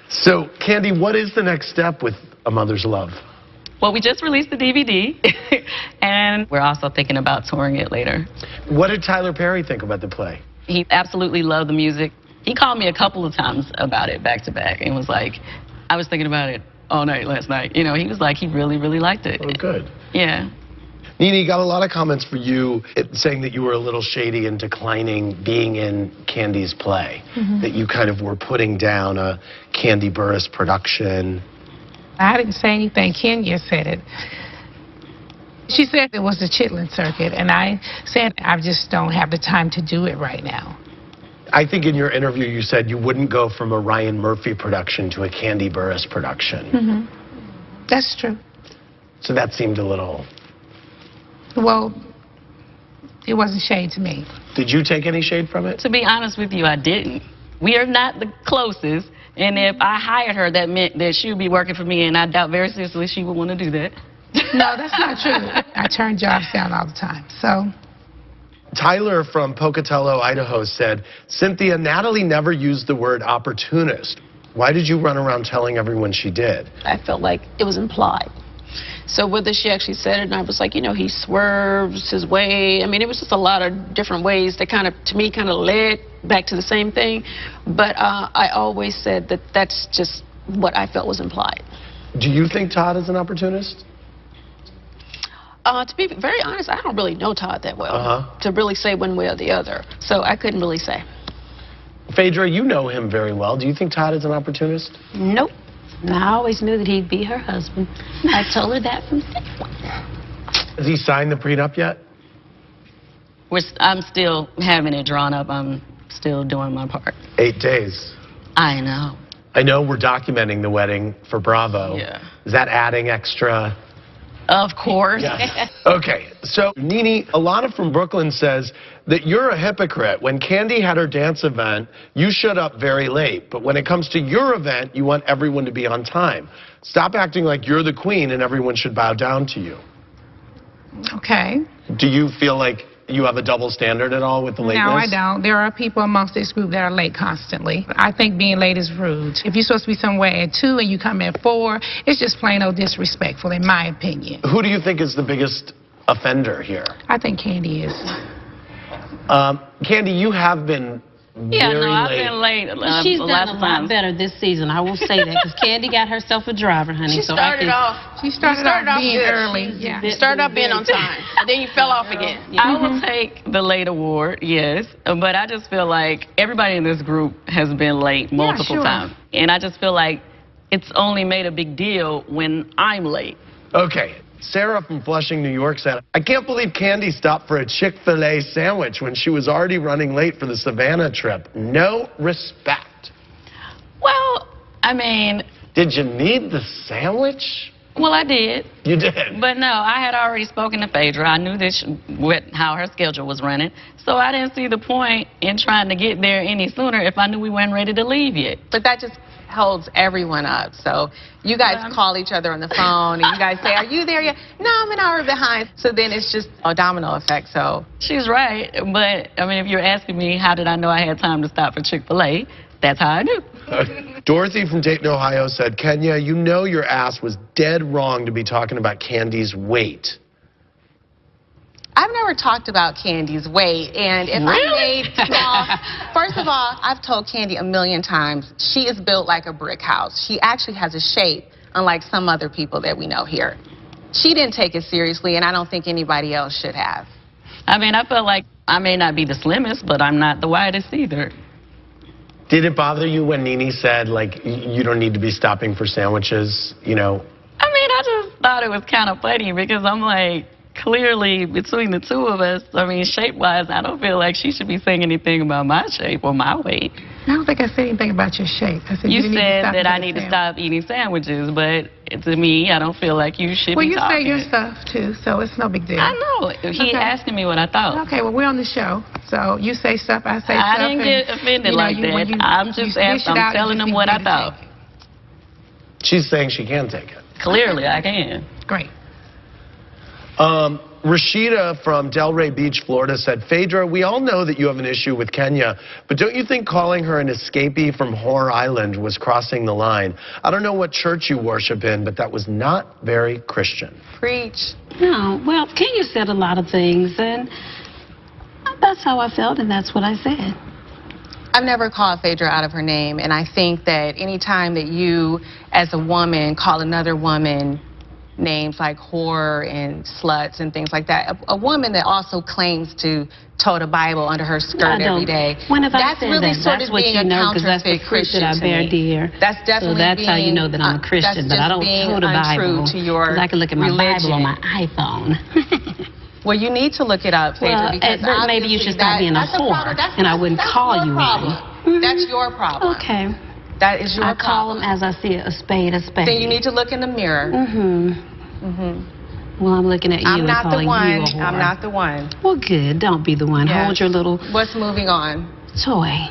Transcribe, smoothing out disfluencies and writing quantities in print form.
So, Kandi, what is the next step with A Mother's Love? Well, we just released the DVD, and we're also thinking about touring it later. What did Tyler Perry think about the play? He absolutely loved the music. He called me a couple of times about it back to back and was like, I was thinking about it all night last night. You know, he was like, he really, really liked it. Oh, good. Yeah. Nene, got a lot of comments for you saying that you were a little shady and declining being in Kandi's play, that you kind of were putting down a Kandi Burruss production. I didn't say anything. Kenya said it. She said it was the Chitlin circuit, and I said I just don't have the time to do it right now. I think in your interview you said you wouldn't go from a Ryan Murphy production to a Kandi Burruss production. That's true. So that seemed a little... Well, it wasn't shade to me. Did you take any shade from it? To be honest with you, I didn't. We are not the closest, and if I hired her, that meant that she would be working for me, and I doubt very seriously she would want to do that. No, that's not true. I turn jobs down all the time, so... Tyler from Pocatello, Idaho said, Cynthia, Natalie never used the word opportunist. Why did you run around telling everyone she did? I felt like it was implied. So whether she actually said it, and I was like, you know, he swerves his way. I mean, it was just a lot of different ways that kind of, to me, kind of led back to the same thing. But I always said that that's just what I felt was implied. Do you think Todd is an opportunist? To be very honest, I don't really know Todd that well to really say one way or the other. So I couldn't really say. Phaedra, you know him very well. Do you think Todd is an opportunist? Nope. I always knew that he'd be her husband. I told her that from day one. Has he signed the prenup yet? I'm still having it drawn up. I'm still doing my part. 8 days. I know. I know we're documenting the wedding for Bravo. Yeah. Is that adding extra? Of course. Yeah. Okay, so Nene, a lot of from Brooklyn says that you're a hypocrite. When Kandi had her dance event, you showed up very late. But when it comes to your event, you want everyone to be on time. Stop acting like you're the queen and everyone should bow down to you. Okay. Do you feel like you have a double standard at all with the lateness? No, I don't. There are people amongst this group that are late constantly. I think being late is rude. If you're supposed to be somewhere at 2 and you come at 4, it's just plain old disrespectful, in my opinion. Who do you think is the biggest offender here? I think Kandi is. Kandi, you have been very I've late. been late. She's done a lot better this season, I will say that, because Kandi got herself a driver, honey. She started off being good. early. Yeah. You started off being on time, and then you fell off again. I will take the late award, yes, but I just feel like everybody in this group has been late multiple times. And I just feel like it's only made a big deal when I'm late. Okay. Sarah from Flushing, New York said, I can't believe Kandi stopped for a Chick-fil-A sandwich when she was already running late for the Savannah trip. No respect. Well, I mean... Did you need the sandwich? Well, I did. You did? But no, I had already spoken to Phaedra. I knew this, how her schedule was running. So I didn't see the point in trying to get there any sooner if I knew we weren't ready to leave yet. But that just holds everyone up. So you guys call each other on the phone and you guys say, are you there yet? No, I'm an hour behind. So then it's just a domino effect. So she's right. But I mean, if you're asking me how did I know I had time to stop for Chick-fil-A, that's how I knew. Dorothy from Dayton, Ohio said, Kenya, you know your ass was dead wrong to be talking about Kandi's weight. I've never talked about Kandi's weight, and if I made small, first of all, I've told Kandi a million times, she is built like a brick house. She actually has a shape, unlike some other people that we know here. She didn't take it seriously, and I don't think anybody else should have. I mean, I feel like I may not be the slimmest, but I'm not the widest either. Did it bother you when Nene said, like, you don't need to be stopping for sandwiches, you know? I mean, I just thought it was kind of funny because I'm like, clearly, between the two of us, I mean, shape-wise, I don't feel like she should be saying anything about my shape or my weight. I don't think I said anything about your shape. I said you said that I need to stop eating sandwiches, but to me, I don't feel like you should be talking. Well, you say your stuff, too, so it's no big deal. I know. He asking me what I thought. Okay, well, we're on the show, so you say stuff, I say stuff. I didn't get offended like that. I'm just asking, I'm telling him what I thought. She's saying she can take it. Clearly, I can. Great. Rashida from Delray Beach, Florida said, Phaedra, we all know that you have an issue with Kenya, but don't you think calling her an escapee from Whore Island was crossing the line? I don't know what church you worship in, but that was not very Christian. Preach. No, well, Kenya said a lot of things, and that's how I felt, and that's what I said. I've never called Phaedra out of her name, and I think that any time that you, as a woman, call another woman names like whore and sluts and things like that, a woman that also claims to tote a Bible under her skirt every day, when have that's I said really that? sort That's of what being you know, a because that's the counterfeit fruit Christian that I to bear, me. dear. That's definitely so that's how you know that I'm a Christian, but I don't tote a Bible, to your because I can look at my religion. Bible on my iPhone. Well, you need to look it up, Phaedra, because but maybe you should stop being a whore, and I wouldn't call you one. That's your problem. Okay. That is your problem. I call them as I see it, a spade, a spade. Then you need to look in the mirror. Well, I'm looking at you I'm and not the calling one. you a whore. I'm not the one. Well, good. Don't be the one. Yeah. Hold your little What's moving on? toy.